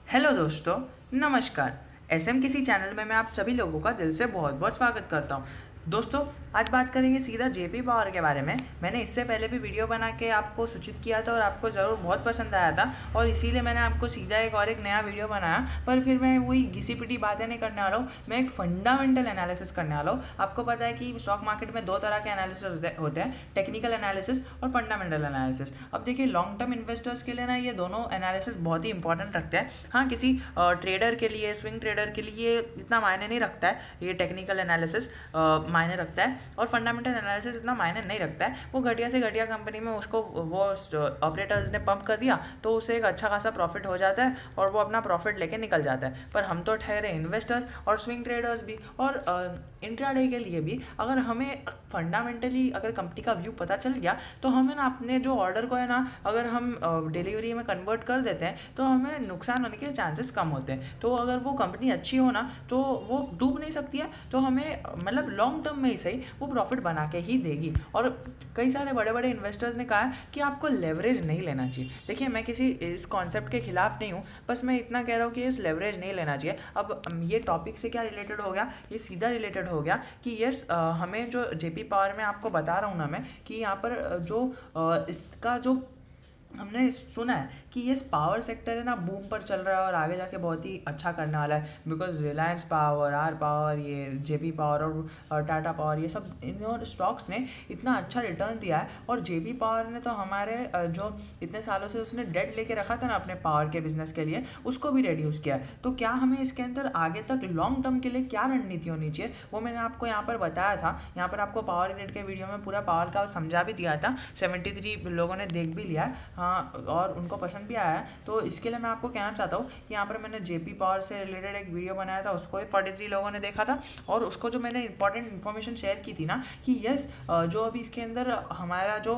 Hello दोस्तों, नमस्कार। SM किसी चैनल में मैं आप सभी लोगों का दिल से बहुत बहुत स्वागत करता हूं। दोस्तों, आज बात करेंगे सीधा जेपी पावर के बारे में। मैंने इससे पहले भी वीडियो बना के आपको सूचित किया था और आपको ज़रूर बहुत पसंद आया था, और इसीलिए मैंने आपको सीधा एक नया वीडियो बनाया। पर फिर मैं वही घिसी पिटी बातें नहीं करने वाला हूँ, मैं एक फंडामेंटल एनालिसिस करने वाला हूँ। आपको पता है कि स्टॉक मार्केट में दो तरह के एनालिसिस होते हैं, टेक्निकल एनालिसिस और फंडामेंटल एनालिसिस। अब देखिए, लॉन्ग टर्म इन्वेस्टर्स के लिए ना ये दोनों एनालिसिस बहुत ही इंपॉर्टेंट रखते हैं। हाँ, किसी ट्रेडर के लिए, स्विंग ट्रेडर के लिए इतना मायने नहीं रखता है ये टेक्निकल एनालिसिस, मायने रखता है, और फंडामेंटल एनालिसिस इतना मायने नहीं रखता है। वो घटिया से घटिया कंपनी में उसको वो ऑपरेटर्स ने पंप कर दिया तो उसे एक अच्छा खासा प्रॉफिट हो जाता है और वो अपना प्रॉफिट लेके निकल जाता है। पर हम तो ठहरे इन्वेस्टर्स और स्विंग ट्रेडर्स भी, और इंट्राडे के लिए भी। अगर हमें फंडामेंटली अगर कंपनी का व्यू पता चल गया तो हमें ना अपने जो ऑर्डर को है ना, अगर हम डिलीवरी में कन्वर्ट कर देते हैं तो हमें नुकसान होने के चांसेस कम होते हैं। तो अगर वो कंपनी अच्छी हो ना तो वो डूब नहीं सकती है, तो हमें मतलब लॉन्ग टर्म में ही सही वो प्रॉफिट बना के ही देगी। और कई सारे बड़े बड़े इन्वेस्टर्स ने कहा है कि आपको लेवरेज नहीं लेना चाहिए। देखिए, मैं किसी इस कॉन्सेप्ट के खिलाफ नहीं हूँ, बस मैं इतना कह रहा हूँ कि इस लेवरेज नहीं लेना चाहिए। अब ये टॉपिक से क्या रिलेटेड हो गया, ये सीधा रिलेटेड हो गया कि यस, हमें जो जेपी पावर में आपको बता रहा हूँ ना मैं, कि यहाँ पर जो इसका जो हमने सुना है कि ये पावर सेक्टर है ना, बूम पर चल रहा है और आगे जाके बहुत ही अच्छा करने वाला है। Because Reliance power, R power, ये जेपी पावर और टाटा पावर, ये सब इन स्टॉक्स ने इतना अच्छा रिटर्न दिया है। और जेपी पावर ने तो हमारे जो इतने सालों से उसने डेट लेके रखा था ना अपने पावर के बिजनेस के लिए, उसको भी रिड्यूस किया है। तो क्या हमें इसके अंदर आगे तक लॉन्ग टर्म के लिए क्या रणनीति होनी चाहिए, वो मैंने आपको यहाँ पर बताया था। यहाँ पर आपको पावर यूनिट के वीडियो में पूरा पावर का समझा भी दिया था। 73 लोगों ने देख भी लिया है, और उनको पसंद भी आया है। तो इसके लिए मैं आपको कहना चाहता हूँ कि यहाँ पर मैंने जेपी पावर से रिलेटेड एक वीडियो बनाया था, उसको 43 लोगों ने देखा था। और उसको जो मैंने इंपॉर्टेंट इन्फॉर्मेशन शेयर की थी ना कि यस, जो अभी इसके अंदर हमारा जो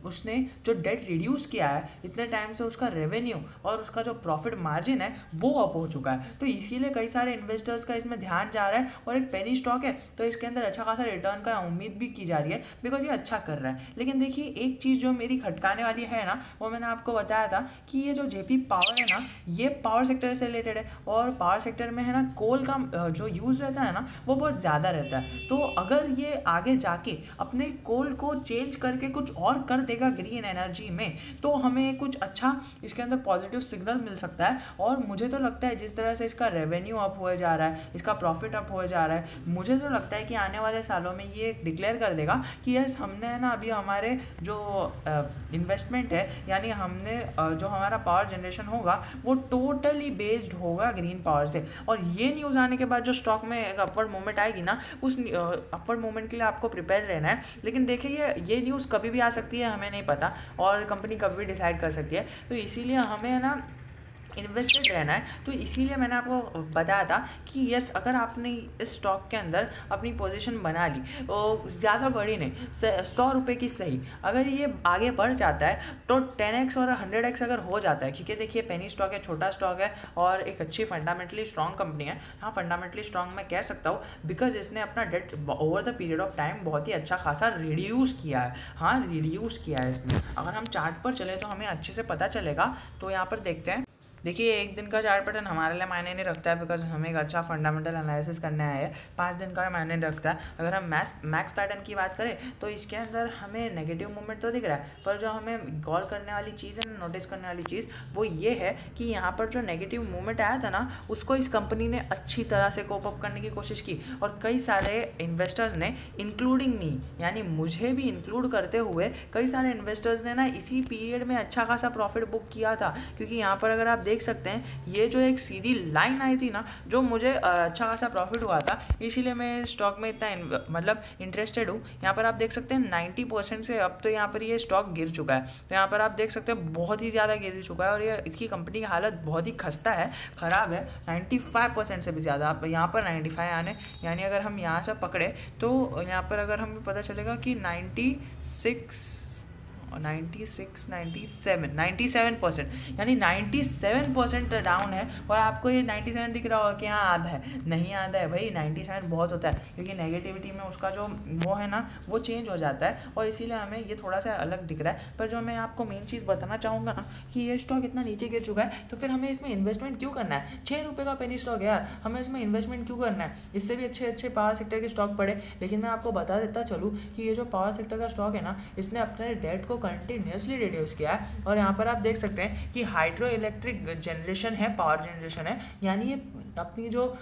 उसने जो डेट रिड्यूस किया है इतने टाइम से, उसका रेवेन्यू और उसका जो प्रॉफिट मार्जिन है वो अप हो चुका है। तो इसीलिए कई सारे इन्वेस्टर्स का इसमें ध्यान जा रहा है, और एक पेनी स्टॉक है तो इसके अंदर अच्छा खासा रिटर्न का उम्मीद भी की जा रही है, बिकॉज ये अच्छा कर रहा है। लेकिन देखिए, एक चीज़ जो मेरी खटकाने वाली है ना, वो मैंने आपको बताया था कि ये जो जेपी पावर है ना, ये पावर सेक्टर से रिलेटेड है, और पावर सेक्टर में है ना कोल का जो यूज़ रहता है ना वो बहुत ज़्यादा रहता है। तो अगर ये आगे जाके अपने कोल को चेंज करके कुछ और कर देगा ग्रीन एनर्जी में, तो हमें कुछ अच्छा इसके अंदर पॉजिटिव सिग्नल मिल सकता है। और मुझे तो लगता है जिस तरह से इसका रेवेन्यू अप हो जा रहा है, इसका प्रॉफिट अप हो जा रहा है, मुझे तो लगता है कि आने वाले सालों में ये डिक्लेयर कर देगा कि यस, हमने है ना अभी हमारे जो इन्वेस्टमेंट है, यानी हमने जो हमारा पावर जनरेशन होगा वो टोटली बेस्ड होगा ग्रीन पावर से। और ये न्यूज़ आने के बाद जो स्टॉक में एक अपवर्ड मूवमेंट आएगी ना, उस अपवर्ड मूवमेंट के लिए आपको प्रिपेयर रहना है। लेकिन देखिए, ये न्यूज़ कभी भी आ सकती है, हमें नहीं पता, और कंपनी कभी भी डिसाइड कर सकती है। तो इसीलिए हमें है ना इन्वेस्टेड रहना है। तो इसीलिए मैंने आपको बताया था कि यस, अगर आपने इस स्टॉक के अंदर अपनी पोजीशन बना ली, तो ज़्यादा बड़ी नहीं, 100 रुपये की सही, अगर ये आगे बढ़ जाता है तो 10x और 100x अगर हो जाता है, क्योंकि देखिए पेनी स्टॉक है, छोटा स्टॉक है, और एक अच्छी फंडामेंटली स्ट्रॉन्ग कंपनी है। हाँ, फंडामेंटली स्ट्रॉन्ग मैं कह सकता हूँ, बिकॉज इसने अपना date over the period of time बहुत ही अच्छा खासा रिड्यूस किया है। हाँ, रिड्यूस किया है इसने। अगर हम चार्ट पर चले तो हमें अच्छे से पता चलेगा। तो यहाँ पर देखते हैं। देखिए, एक दिन का चार्ट पैटर्न हमारे लिए मायने नहीं रखता है, बिकॉज हमें एक अच्छा फंडामेंटल एनालिसिस करना है। 5 दिन का मायने नहीं रखता है। अगर हम मैक्स पैटर्न की बात करें तो इसके अंदर हमें नेगेटिव मूवमेंट तो दिख रहा है, पर जो हमें गौर करने वाली चीज़ है, नोटिस करने वाली चीज़, वो ये है कि यहाँ पर जो नेगेटिव मूवमेंट आया था ना, उसको इस कंपनी ने अच्छी तरह से कोप अप करने की कोशिश की। और कई सारे इन्वेस्टर्स ने, इंक्लूडिंग मी, यानी मुझे भी इंक्लूड करते हुए, कई सारे इन्वेस्टर्स ने ना इसी पीरियड में अच्छा खासा प्रॉफिट बुक किया था। क्योंकि यहाँ पर अगर आप देख सकते हैं, ये जो एक सीधी लाइन आई थी ना, जो मुझे अच्छा खासा प्रॉफिट हुआ था, इसीलिए मैं स्टॉक में इतना मतलब इंटरेस्टेड हूँ। यहाँ पर आप देख सकते हैं 90% से अब तो यहाँ पर ये स्टॉक गिर चुका है। तो यहाँ पर आप देख सकते हैं बहुत ही ज़्यादा गिर चुका है, और ये इसकी कंपनी की हालत बहुत ही खस्ता है, ख़राब है। 95% से भी ज़्यादा। आप यहाँ पर 95 आने, यानी अगर हम यहाँ से पकड़े तो यहाँ पर अगर हमें पता चलेगा कि 96 96, 97% यानी 97% डाउन है। और आपको ये 97 दिख रहा होगा कि हाँ आधा है, नहीं आधा है भाई, 97 बहुत होता है, क्योंकि नेगेटिविटी में उसका जो वो है ना वो चेंज हो जाता है, और इसीलिए हमें ये थोड़ा सा अलग दिख रहा है। पर जो मैं आपको मेन चीज़ बताना चाहूँगा ना कि ये स्टॉक इतना नीचे गिर चुका है, तो फिर हमें इसमें इन्वेस्टमेंट क्यों करना है? 6 रुपये का पेनी स्टॉक है यार, हमें इसमें इन्वेस्टमेंट क्यों करना है? इससे भी अच्छे पावर सेक्टर के स्टॉक पड़े। लेकिन मैं आपको बता देता चलूँ कि ये जो पावर सेक्टर का स्टॉक है ना, इसने अपने डेट को कंटिन्यूसली रिड्यूस किया है। और यहाँ पर आप देख सकते हैं कि हाइड्रो इलेक्ट्रिक जनरेशन है, पावर जनरेशन है, यानी ये अपनी जो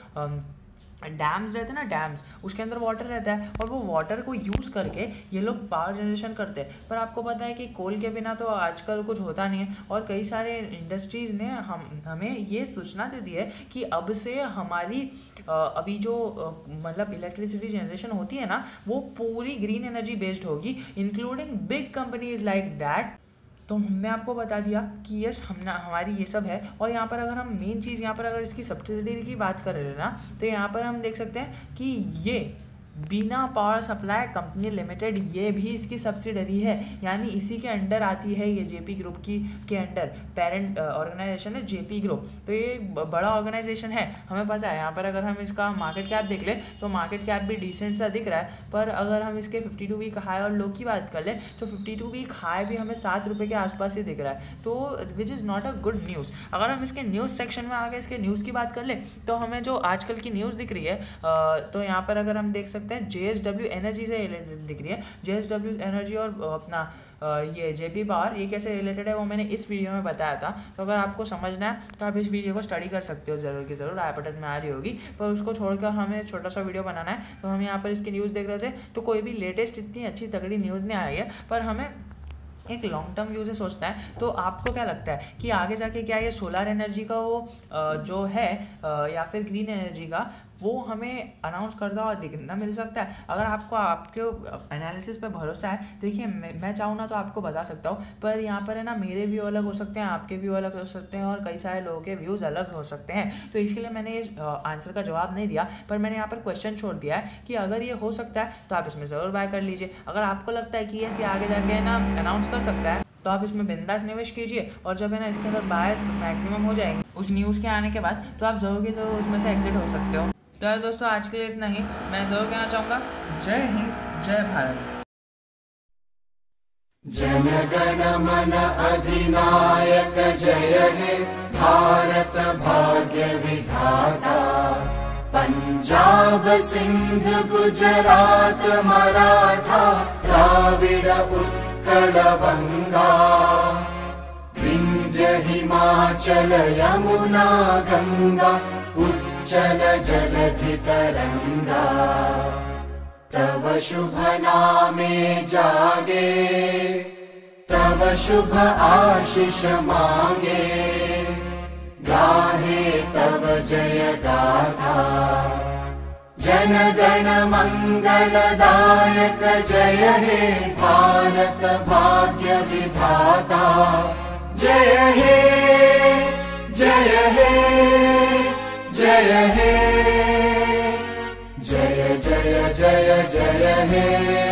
डैम्स रहते हैं ना, डैम्स, उसके अंदर वाटर रहता है, और वो वाटर को यूज़ करके ये लोग पावर जनरेशन करते हैं। पर आपको पता है कि कोल के बिना तो आजकल कुछ होता नहीं है, और कई सारे इंडस्ट्रीज़ ने हमें ये सूचना दे दी है कि अब से हमारी अभी जो मतलब इलेक्ट्रिसिटी जनरेशन होती है ना, वो पूरी ग्रीन एनर्जी बेस्ड होगी, including big companies like that. तो हमने आपको बता दिया कि यस हमारी ये सब है। और यहाँ पर अगर हम मेन चीज़ यहाँ पर अगर इसकी सब्सिडी की बात करें ना, तो यहाँ पर हम देख सकते हैं कि ये बीना पावर सप्लाई कंपनी लिमिटेड ये भी इसकी सब्सिडरी है, यानी इसी के अंडर आती है ये जेपी ग्रुप के अंडर पेरेंट ऑर्गेनाइजेशन है जेपी ग्रुप। तो ये बड़ा ऑर्गेनाइजेशन है, हमें पता है। यहाँ पर अगर हम इसका मार्केट कैप देख ले तो मार्केट कैप भी डिसेंट सा दिख रहा है, पर अगर हम इसके 52 वीक हाई और लो की बात कर ले तो 52 वीक हाई भी हमें 7 रुपये के आसपास ही दिख रहा है, तो which is not a good news. अगर हम इसके न्यूज़ सेक्शन में आगे इसके न्यूज़ की बात कर ले तो हमें जो आजकल की न्यूज़ दिख रही है, तो यहाँ पर अगर हम देख सकते हैं JSW एनर्जी से रिलेटेड दिख रही है। JSW एनर्जी और अपना ये जेपी पावर ये कैसे रिलेटेड है वो मैंने इस वीडियो में बताया था। तो अगर आपको समझना है तो आप इस वीडियो को स्टडी कर सकते हो ज़रूर की ज़रूर, आई बटन में आ रही होगी। पर उसको छोड़कर हमें छोटा सा वीडियो बनाना है, तो हम यहाँ पर इसकी न्यूज़ देख रहे थे, तो कोई भी लेटेस्ट इतनी अच्छी तगड़ी न्यूज़ नहीं आई है, पर हमें एक लॉन्ग टर्म व्यू से सोचना है। तो आपको क्या लगता है कि आगे जाके क्या ये सोलर एनर्जी का वो जो है या फिर ग्रीन एनर्जी का वो हमें अनाउंस करता हुआ दिखना मिल सकता है? अगर आपको आपके एनालिसिस पे भरोसा है, देखिए मैं चाहूँ ना तो आपको बता सकता हूँ, पर यहाँ पर है ना मेरे व्यू अलग हो सकते हैं, आपके व्यू अलग हो सकते हैं, और कई सारे लोगों के व्यूज़ अलग हो सकते हैं। तो इसके लिए मैंने ये आंसर का जवाब नहीं दिया, पर मैंने यहाँ पर क्वेश्चन छोड़ दिया है कि अगर ये हो सकता है तो आप इसमें ज़रूर बाय कर लीजिए। अगर आपको लगता है कि ये आगे जाके ना अनाउंस कर सकता है तो आप इसमें बिंदास निवेश कीजिए, और जब है ना इसके अंदर बायस मैक्सिमम हो जाएंगे उस न्यूज़ के आने के बाद, तो आप ज़रूर की ज़रूर उसमें से एग्जिट हो सकते हो। तो यार दोस्तों आज के लिए इतना ही। मैं ज़रूर कहना चाहूँगा जय हिंद जय भारत। जन गण मन अधिनायक जय हे भारत भाग्य विधाता। पंजाब सिंध गुजरात मराठा द्राविड़ उत्कल बंगा। विंध्य हिमाचल यमुना गंगा उच्चल जलधि तरंगा। तव शुभ नामे जागे तव शुभ आशीष मांगे। गाहे तव जय गाथा जन गण मंगलदायक जय हे भारत भाग्य विधाता। जय हे जय हे जय हे जय जय जय जय हे।